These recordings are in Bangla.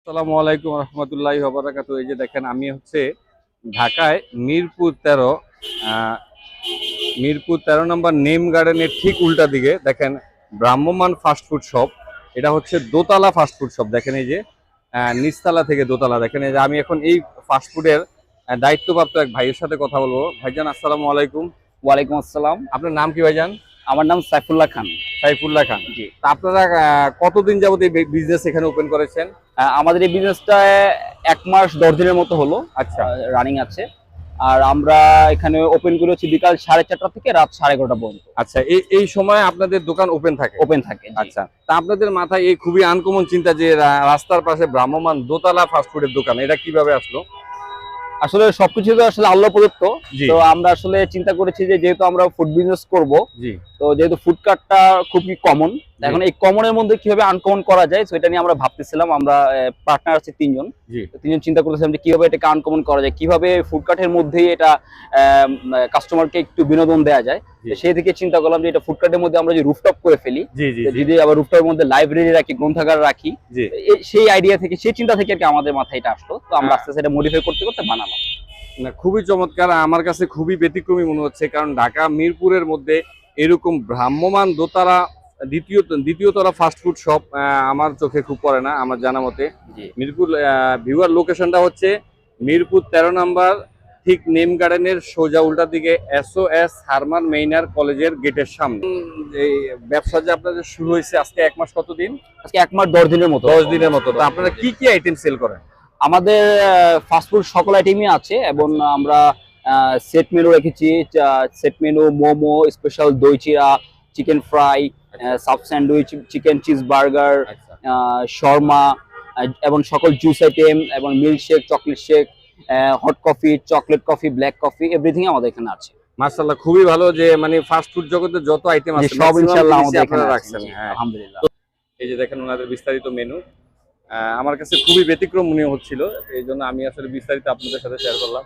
আসসালামু আলাইকুম রহমতুল্লাহি ওয়া বারাকাতুহু। এই যে দেখেন আমি হচ্ছে ঢাকায় মিরপুর 13 নম্বর নেম গার্ডেনের ঠিক উল্টা দিকে দেখেন ব্রাহ্মমান ফাস্টফুড শপ। এটা হচ্ছে দোতলা ফাস্টফুড শপ। দেখেন এই যে নিচতলা থেকে দোতলা। দেখেন এই যে আমি এখন এই ফাস্টফুডের দায়িত্বপ্রাপ্ত এক ভাইয়ের সাথে কথা বলবো। ভাইজান আসসালামু আলাইকুম। ওয়ালাইকুম আসসালাম। আপনার নাম কি ভাইজান? আমার নাম সাইফুল্লাহ খান। সাইফুল্লাহ খান। জি। তা আপনারা কতদিন যাবত এই বিজনেস এখানে ওপেন করেছেন? আমাদের এই বিজনেসটা 1 মাস 10 দিনের মতো হলো আচ্ছা। রানিং আছে। আর আমরা এখানে ওপেন করেছি বিকাল 4:30 থেকে রাত 11:30 পর্যন্ত। আচ্ছা, এই সময় আপনাদের দোকান ওপেন থাকে? ওপেন থাকে। আচ্ছা, তা আপনাদের মাথায় এই খুবই আনকমন চিন্তা যে রাস্তার পাশে ভ্রাম্যমান দোতলা ফাস্টফুডের দোকান, এটা কিভাবে আসলো? আসলে সবকিছু তো আসলে আল্লাহ প্রদত্ত। জি। তো আমরা আসলে চিন্তা করেছি যে যেহেতু আমরা ফুড বিজনেস করব, জি। তো যেহেতু ফুড কার্টটা খুবই কমন, এখন এই কমনের মধ্যে কিভাবে আনকমন করা যায় সেটা নিয়ে আমরা ভাবতেছিলাম। আমরা পার্টনার আছে 3 জন। জি। তিনজন চিন্তা করতেছিলাম যে কিভাবে এটাকে আনকমন করা যায়, কিভাবে ফুড কার্টের মধ্যেই এটা কাস্টমারকে একটু বিনোদন দেওয়া যায়। সেই থেকে চিন্তা করলাম যে এটা ফুড কার্টের মধ্যে আমরা যদি রুফটপ করে ফেলি, যদি আবার রুফটপের মধ্যে লাইব্রেরি রাখি, গ্রন্থাগার রাখি, সেই আইডিয়া থেকে, সেই চিন্তা থেকে আর কি আমাদের মাথায় এটা আসলো। তো আমরা আস্তে আস্তে এটা মডিফাই করতে করতে বানালাম। না, খুবই চমৎকার। আমার কাছে খুবই ব্যতিক্রমী মনে হচ্ছে, কারণ ঢাকা মিরপুরের মধ্যে এরকম ভ্রাম্যমান দোতলা দ্বিতীয়তলা ফাস্টফুড শপ আমার চোখে খুব পড়ে না আমার জানা মতে। মিরপুর ভিউয়ার লোকেশনটা হচ্ছে মিরপুর 13 নম্বর, ঠিক নেম গার্ডেনের সোজা উল্টা দিকে SOS হারমান মেইনার কলেজের গেটের সামনে। এই ব্যবসা যে আপনাদের শুরু হয়েছে আজকে 1 মাস কতদিন? আজকে 1 মাস 10 দিনের মতো। 10 দিনের মতো। তো আপনারা কি কি আইটেম সেল করেন? আমাদের ফাস্টফুড সকল আইটেমই আছে, এবং আমরা সেট মেনু রেখেছি। সেট মেনু মোমো, স্পেশাল দই চিরা, chicken fry, sub sandwich, chicken cheese burger, Sharma, এবং সকল জুস আইটেম, এবং milk shake, chocolate shake, hot coffee, chocolate coffee, black coffee, everything আমাদের এখানে আছে। মাশাআল্লাহ, খুবই ভালো যে মানে ফাস্ট ফুড জগতে যত আইটেম আছে সব ইনশাআল্লাহ আমাদের এখানে রাখছেন। হ্যাঁ, আলহামদুলিল্লাহ। এই যে দেখেন ওনাদের বিস্তারিত মেনু, আমার কাছে খুবই ব্যতিক্রম মনে হচ্ছিল, এই জন্য আমি আসলে বিস্তারিত আপনাদের সাথে শেয়ার করলাম।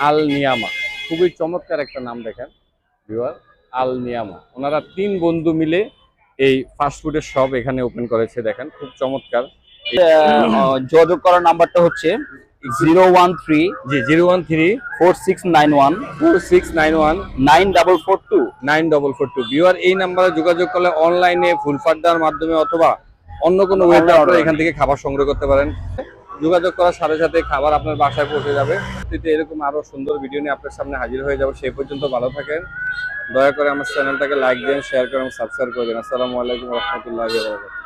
আল নিয়ামা, খুবই চমৎকার একটা নাম। দেখেন ভিউয়ার, আল নিয়ামা। ওনারা 3 বন্ধু মিলে এই ফাস্টফুডের শপ এখানে ওপেন করেছে। দেখেন খুব চমৎকার। যোগাযোগ করার নাম্বারটা হচ্ছে 013 013 4691 4691 9442 9442। ভিউয়ার, এই নাম্বারে যোগাযোগ করলে অনলাইনে ফুলফাড্ডার মাধ্যমে অথবা অন্য কোনো ওয়েতে আপনারা এখান থেকে খাবার সংগ্রহ করতে পারেন। যোগাযোগ করার সাথে সাথে খাবার আপনার বাসায় পৌঁছে যাবে। এরকম আরো সুন্দর ভিডিও নিয়ে আপনার সামনে হাজির হয়ে যাবো। সেই পর্যন্ত ভালো থাকেন। দয়া করে আমার চ্যানেলটাকে লাইক দেন, শেয়ার করেন, সাবস্ক্রাইব করে দেন। আসসালামু আলাইকুম রহমতুল্লাহি ওয়া বারাকাতুহু।